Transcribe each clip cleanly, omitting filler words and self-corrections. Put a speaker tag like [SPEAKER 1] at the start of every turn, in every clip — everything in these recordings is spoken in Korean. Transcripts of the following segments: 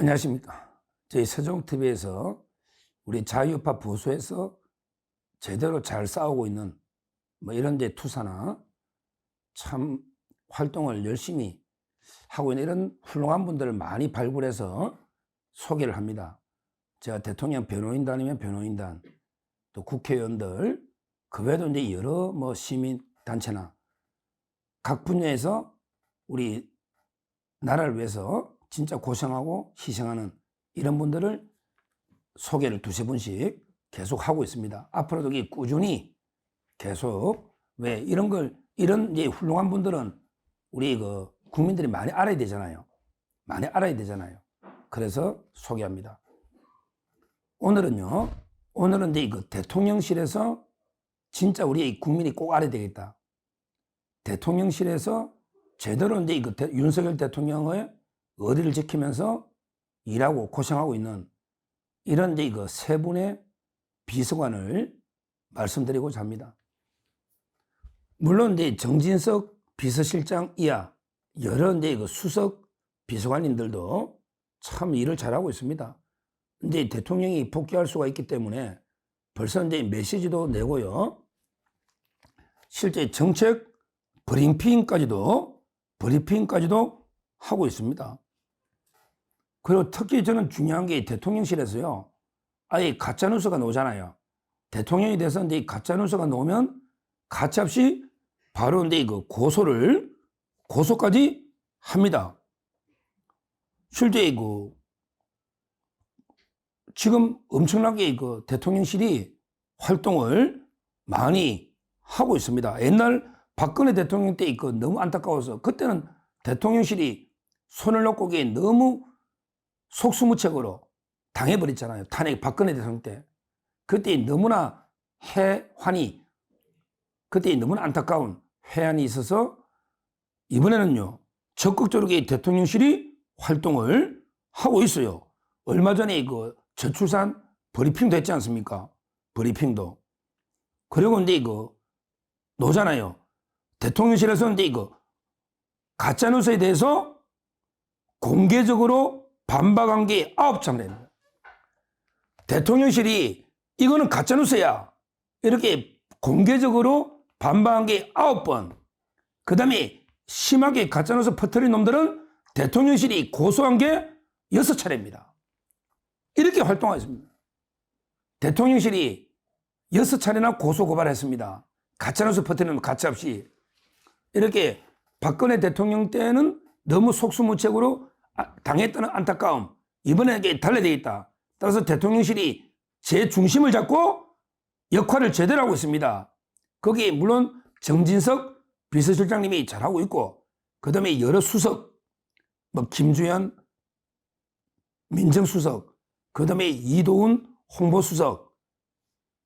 [SPEAKER 1] 안녕하십니까. 저희 세종TV에서 우리 자유우파 보수에서 제대로 잘 싸우고 있는 이런 투사나 참 활동을 열심히 하고 있는 이런 훌륭한 분들을 많이 발굴해서 소개를 합니다. 제가 대통령 변호인단이면 변호인단, 또 국회의원들, 그 외에도 이제 여러 시민단체나 각 분야에서 우리 나라를 위해서 진짜 고생하고 희생하는 이런 분들을 소개를 두세 분씩 계속 하고 있습니다. 앞으로도 꾸준히 계속, 왜 이런 이제 훌륭한 분들은 우리 국민들이 많이 알아야 되잖아요. 많이 알아야 되잖아요. 그래서 소개합니다. 오늘은 이제 대통령실에서 진짜 우리 국민이 꼭 알아야 되겠다. 대통령실에서 제대로 이제 윤석열 대통령의 의리를 지키면서 일하고 고생하고 있는 이런 이제 세 분의 비서관을 말씀드리고자 합니다. 물론 이제 정진석 비서실장 이하 여러 이제 수석 비서관님들도 참 일을 잘하고 있습니다. 이제 대통령이 복귀할 수가 있기 때문에 벌써 이제 메시지도 내고요. 실제 정책 브리핑까지도 하고 있습니다. 그리고 특히 저는 중요한 게 대통령실에서요, 아예 가짜뉴스가 나오잖아요. 대통령이 돼서 이제 가짜뉴스가 나오면 가차없이 바로 이제 고소까지 합니다. 실제 지금 엄청나게 대통령실이 활동을 많이 하고 있습니다. 옛날 박근혜 대통령 때 너무 안타까워서 그때는 대통령실이 손을 놓고 너무 속수무책으로 당해버렸잖아요. 탄핵 박근혜 대통령 때. 그때 너무나 그때 너무나 안타까운 회한이 있어서 이번에는요, 적극적으로 대통령실이 활동을 하고 있어요. 얼마 전에 저출산 브리핑도 했지 않습니까? 브리핑도. 그리고 이제 노잖아요. 대통령실에서 이제 가짜뉴스에 대해서 공개적으로 반박한 게 9차례입니다. 대통령실이 이거는 가짜뉴스야 이렇게 공개적으로 반박한 게 9번. 그 다음에 심하게 가짜뉴스 퍼뜨린 놈들은 대통령실이 고소한 게 6차례입니다. 이렇게 활동하였습니다. 대통령실이 6차례나 고소 고발했습니다. 가짜뉴스 퍼뜨리는 가짜없이. 이렇게 박근혜 대통령 때는 너무 속수무책으로 당했다는 안타까움, 이번에 달라야 되겠다. 따라서 대통령실이 제 중심을 잡고 역할을 제대로 하고 있습니다. 거기에 물론 정진석 비서실장님이 잘하고 있고, 그 다음에 여러 수석, 김주현 민정수석, 그 다음에 이도훈 홍보수석,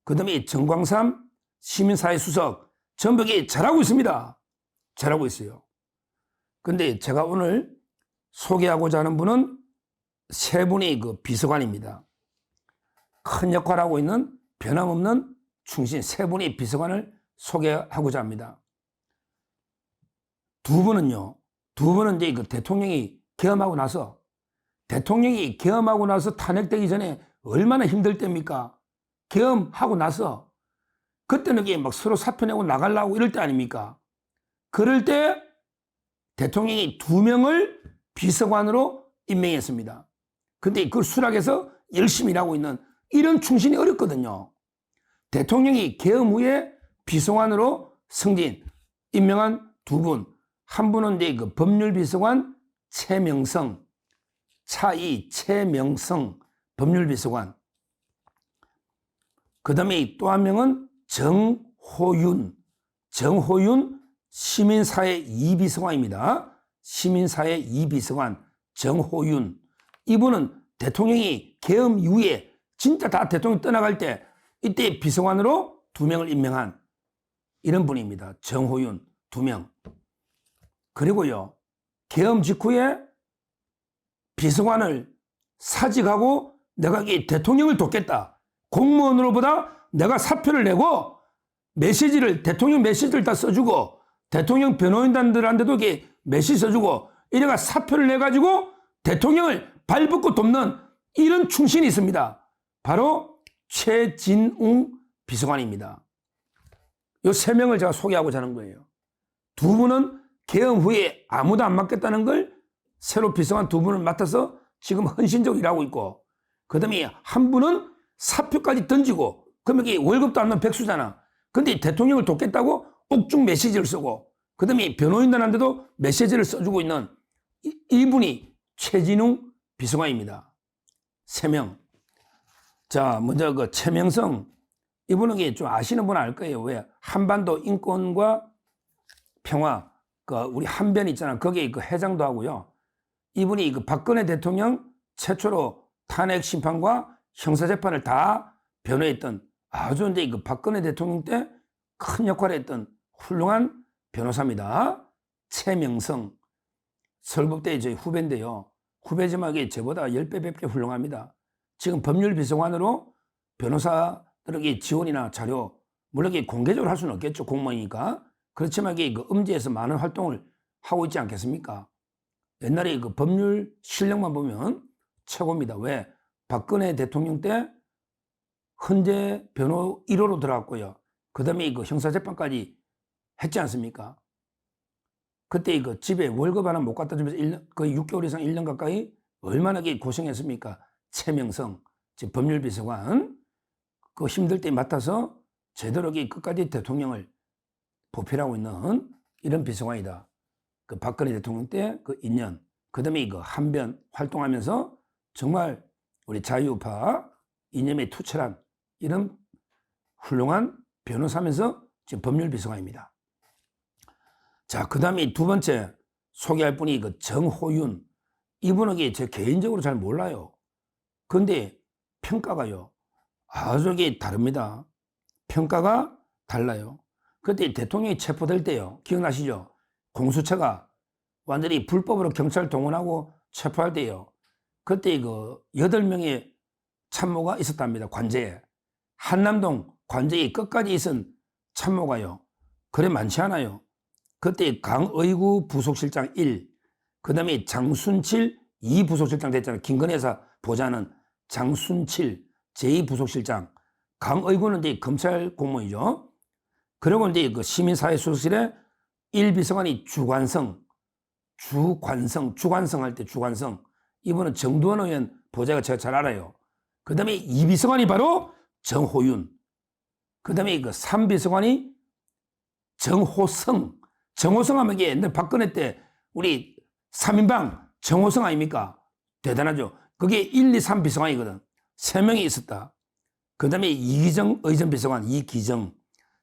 [SPEAKER 1] 그 다음에 정광삼 시민사회수석, 전부 잘하고 있습니다. 잘하고 있어요. 근데 제가 오늘 소개하고자 하는 분은 세 분의 비서관입니다. 큰 역할을 하고 있는 변함없는 충신 세 분의 비서관을 소개하고자 합니다. 두 분은 이제 대통령이 계엄하고 나서 탄핵되기 전에 얼마나 힘들 때입니까? 계엄하고 나서 그때는 서로 사표 내고 나가려고 이럴 때 아닙니까? 그럴 때 대통령이 2명을 비서관으로 임명했습니다. 근데 그걸 수락해서 열심히 일하고 있는 이런 충신이 어렵거든요. 대통령이 계엄 후에 비서관으로 승진, 임명한 두 분. 한 분은 이제 법률비서관 최명성, 최명성 법률비서관. 그 다음에 또 한 명은 정호윤 시민사회 2비서관입니다. 시민사회 2비서관 정호윤. 이분은 대통령이 계엄 이후에 진짜 다 대통령이 떠나갈 때 이때 비서관으로 2명을 임명한 이런 분입니다. 정호윤 2명. 그리고요, 계엄 직후에 비서관을 사직하고 내가 대통령을 돕겠다. 공무원으로보다 내가 사표를 내고 대통령 메시지를 다 써주고 대통령 변호인단들한테도 메시지 써주고 이래가 사표를 내가지고 대통령을 발벗고 돕는 이런 충신이 있습니다. 바로 최진웅 비서관입니다. 이 세 명을 제가 소개하고자 하는 거예요. 두 분은 계엄 후에 아무도 안 맡겠다는 걸 새로 비서관 두 분을 맡아서 지금 헌신적으로 일하고 있고, 그 다음에 한 분은 사표까지 던지고, 그러면 이게 월급도 안 나는 백수잖아. 근데 대통령을 돕겠다고 옥중 메시지를 쓰고, 그 다음에 변호인단한테도 메시지를 써주고 있는 이분이 최진웅 비서관입니다. 세 명. 자, 먼저 그 최명성. 이분은 좀 아시는 분은 알 거예요. 왜? 한반도 인권과 평화, 그 우리 한변 있잖아. 거기에 그 회장도 하고요. 이분이 그 박근혜 대통령 최초로 탄핵 심판과 형사재판을 다 변호했던 아주 이제 그 박근혜 대통령 때 큰 역할을 했던 훌륭한 변호사입니다. 최명성. 서울법대 저희 후배인데요. 후배지만 이게 저보다 10배, 100배 훌륭합니다. 지금 법률비서관으로 변호사들에게 지원이나 자료, 물론 이게 공개적으로 할 수는 없겠죠. 공무원이니까. 그렇지만 이게 그 음지에서 많은 활동을 하고 있지 않겠습니까? 옛날에 그 법률 실력만 보면 최고입니다. 왜? 박근혜 대통령 때 헌재 변호 1호로 들어갔고요. 그 다음에 그 형사재판까지 했지 않습니까? 그때 그 집에 월급 하나 못 갖다 주면서 1년, 거의 6개월 이상 1년 가까이 얼마나 고생했습니까? 최명성, 즉 법률비서관. 그 힘들 때 맡아서 제대로 끝까지 대통령을 보필하고 있는 이런 비서관이다. 그 박근혜 대통령 때 그 인연, 그 다음에 그 한변 활동하면서 정말 우리 자유우파 이념에 투철한 이런 훌륭한 변호사면서 지금 법률비서관입니다. 자, 그 다음에 두 번째 소개할 분이 그 정호윤. 이분은 제 개인적으로 잘 몰라요. 근데 평가가요, 아주 다릅니다. 평가가 달라요. 그때 대통령이 체포될 때요, 기억나시죠? 공수처가 완전히 불법으로 경찰 동원하고 체포할 때요, 그때 그 8명의 참모가 있었답니다. 관제에. 한남동 관제에 끝까지 있은 참모가요, 그래 많지 않아요. 그때 강의구 부속실장 1, 그 다음에 장순칠 2부속실장 됐잖아요. 김건희여사 보좌는 장순칠 제2부속실장, 강의구는 이제 검찰 공무원이죠. 그리고 이제 그 시민사회수석실에 1비서관이 주관성 할 때 주관성. 이분은 정두원 의원 보좌가 제가 잘 알아요. 그 다음에 2비서관이 바로 정호윤. 그 다음에 그 3비서관이 정호성. 정호성 하면 이게 옛날 박근혜 때 우리 3인방 정호성 아닙니까? 대단하죠. 그게 1, 2, 3 비서관이거든. 3명이 있었다. 그 다음에 이기정 의전 비서관, 이기정.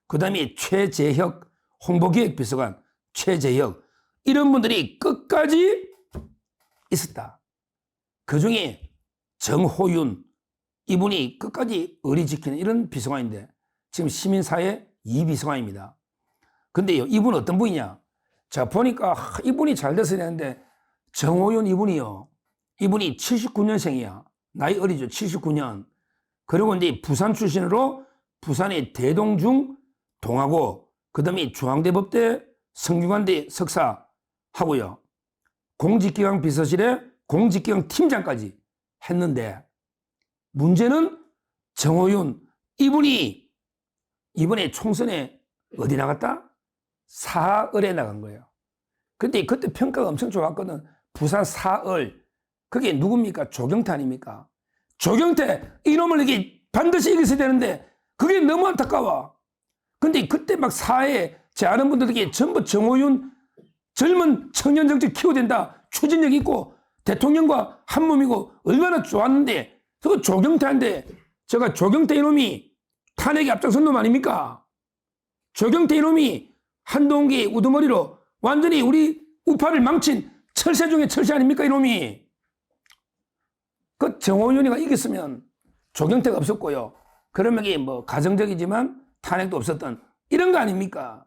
[SPEAKER 1] 그 다음에 최재혁 홍보기획 비서관, 최재혁. 이런 분들이 끝까지 있었다. 그 중에 정호윤, 이분이 끝까지 의리 지키는 이런 비서관인데 지금 시민사회 2비서관입니다. 근데요, 이분은 어떤 분이냐? 자, 보니까 이분이 잘 됐어야 되는데 정호윤 이분이 79년생이야. 나이 어리죠. 79년. 그리고 이제 부산 출신으로 부산의 대동중 동하고, 그 다음에 중앙대법대 성균관대 석사 하고요. 공직기강 비서실에 공직기강 팀장까지 했는데, 문제는 정호윤 이분이 이번에 총선에 어디 나갔다? 사을에 나간 거예요. 근데 그때 평가가 엄청 좋았거든. 부산 사을. 그게 누굽니까? 조경태 아닙니까? 조경태, 이놈을 이게 반드시 이겼어야 되는데 그게 너무 안타까워. 근데 그때 막 사회에 제 아는 분들에게 전부 정호윤 젊은 청년 정책 키워야 된다, 추진력 있고 대통령과 한 몸이고 얼마나 좋았는데, 그 조경태한테 제가 조경태 이놈이 탄핵에 앞장선 놈 아닙니까? 조경태 이놈이 한동기 우두머리로 완전히 우리 우파를 망친 철새 중에 철새 아닙니까, 이놈이? 그 정호윤이가 이겼으면 조경태가 없었고요. 그러면 이게 뭐 가정적이지만 탄핵도 없었던 이런 거 아닙니까?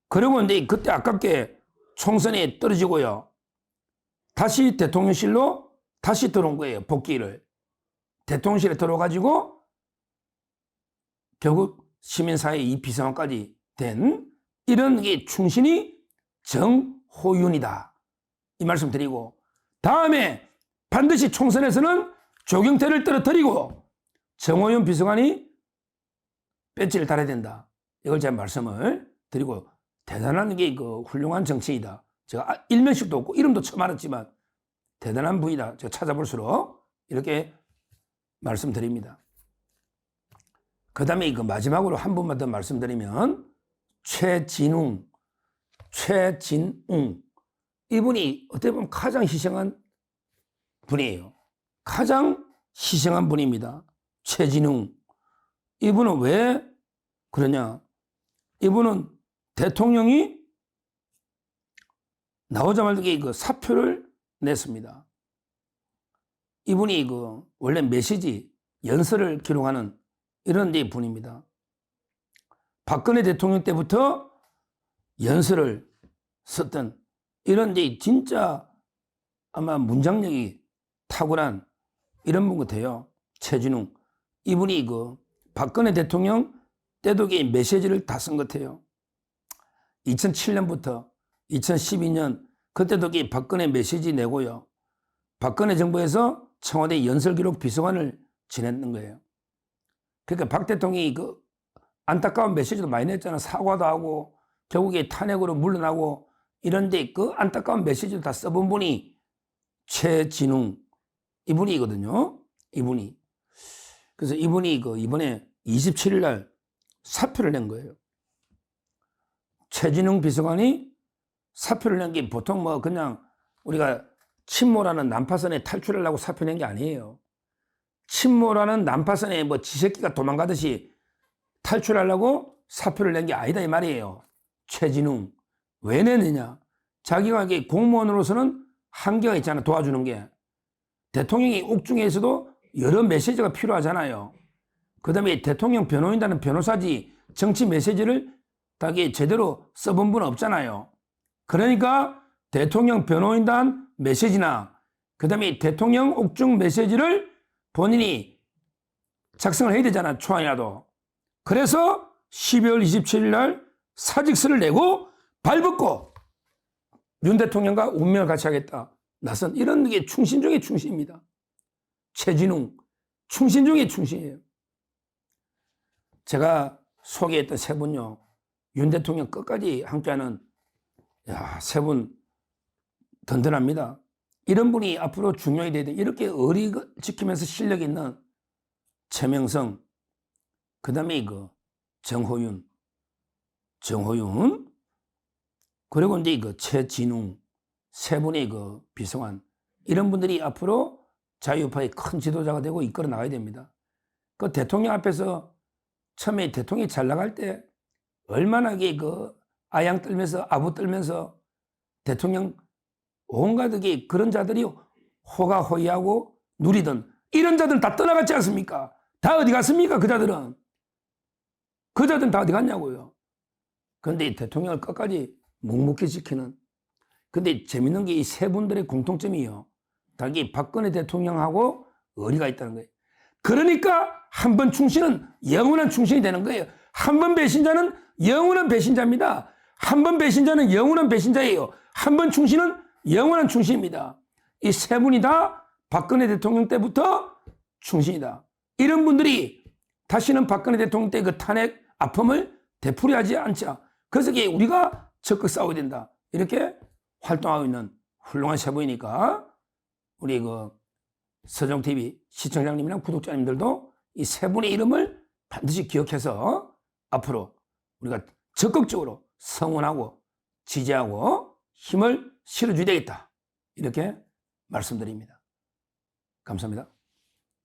[SPEAKER 1] 그리고 이제 그때 아깝게 총선에 떨어지고요. 다시 대통령실로 다시 들어온 거예요, 복귀를. 대통령실에 들어가지고 결국 시민사회 2비서관까지 된 이런 게 충신이 정호윤이다, 이 말씀 드리고, 다음에 반드시 총선에서는 조경태를 떨어뜨리고 정호윤 비서관이 배지를 달아야 된다. 이걸 제가 말씀을 드리고, 대단한 게 그 훌륭한 정치이다. 제가 일면식도 없고 이름도 처음 알았지만 대단한 분이다. 제가 찾아볼수록 이렇게 말씀드립니다. 그 다음에 그 마지막으로 한 분만 더 말씀드리면 최진웅. 이분이 어떻게 보면 가장 희생한 분이에요. 가장 희생한 분입니다. 최진웅. 이분은 왜 그러냐? 이분은 대통령이 나오자마자 그 사표를 냈습니다. 이분이 그 원래 메시지, 연설을 기록하는 이런 데 분입니다. 박근혜 대통령 때부터 연설을 썼던 이런 데 진짜 아마 문장력이 탁월한 이런 분 같아요. 최진웅. 이분이 그 박근혜 대통령 때도 메시지를 다 쓴 것 같아요. 2007년부터 2012년 그때도 박근혜 메시지 내고요. 박근혜 정부에서 청와대 연설기록 비서관을 지냈는 거예요. 그러니까 박 대통령이 그 안타까운 메시지도 많이 냈잖아. 사과도 하고 결국에 탄핵으로 물러나고 이런데 그 안타까운 메시지도 다 써본 분이 최진웅 이분이거든요. 이분이. 그래서 이분이 그 이번에 27일 날 사표를 낸 거예요. 최진웅 비서관이 사표를 낸 게 보통 뭐 그냥 우리가 침몰하는 난파선에 탈출하려고 사표 낸 게 아니에요. 침몰하는 난파선에 뭐 지새끼가 도망가듯이 탈출하려고 사표를 낸 게 아니다 이 말이에요. 최진웅. 왜 내느냐? 자기가 이게 공무원으로서는 한계가 있잖아. 도와주는 게. 대통령이 옥중에서도 여러 메시지가 필요하잖아요. 그 다음에 대통령 변호인단은 변호사지 정치 메시지를 다 제대로 써본 분은 없잖아요. 그러니까 대통령 변호인단 메시지나 그 다음에 대통령 옥중 메시지를 본인이 작성을 해야 되잖아. 초안이라도. 그래서 12월 27일 날 사직서를 내고 발벗고 윤 대통령과 운명을 같이 하겠다. 나선 이런 게 충신 중의 충신입니다. 최진웅. 충신 중의 충신이에요. 제가 소개했던 세 분요. 윤 대통령 끝까지 함께하는 세 분 든든합니다. 이런 분이 앞으로 중요히 돼야 돼. 이렇게 의리 지키면서 실력 있는 최명성, 그 다음에 그 정호윤, 그리고 이제 그 최진웅 세 분의 그 비서관 이런 분들이 앞으로 자유파의 큰 지도자가 되고 이끌어 나가야 됩니다. 그 대통령 앞에서 처음에 대통령이 잘 나갈 때 얼마나 그 아양 떨면서 아부 떨면서 대통령 온갖 그런 자들이 호가호위하고 누리던 이런 자들은 다 떠나갔지 않습니까? 다 어디 갔습니까? 그 자들은 다 어디 갔냐고요. 그런데 대통령을 끝까지 묵묵히 지키는. 근데 재밌는 게 이 세 분들의 공통점이요. 다 이게 박근혜 대통령하고 의리가 있다는 거예요. 그러니까 한 번 충신은 영원한 충신이 되는 거예요. 한 번 배신자는 영원한 배신자입니다. 한 번 배신자는 영원한 배신자예요. 한 번 충신은 영원한 충신입니다. 이 세 분이 다 박근혜 대통령 때부터 충신이다. 이런 분들이 다시는 박근혜 대통령 때 그 탄핵 아픔을 되풀이하지 않자. 그래서 우리가 적극 싸워야 된다. 이렇게 활동하고 있는 훌륭한 세 분이니까 우리 그 서정TV 시청자님이랑 구독자님들도 이 세 분의 이름을 반드시 기억해서 앞으로 우리가 적극적으로 성원하고 지지하고 힘을 실어줘야 되겠다. 이렇게 말씀드립니다. 감사합니다.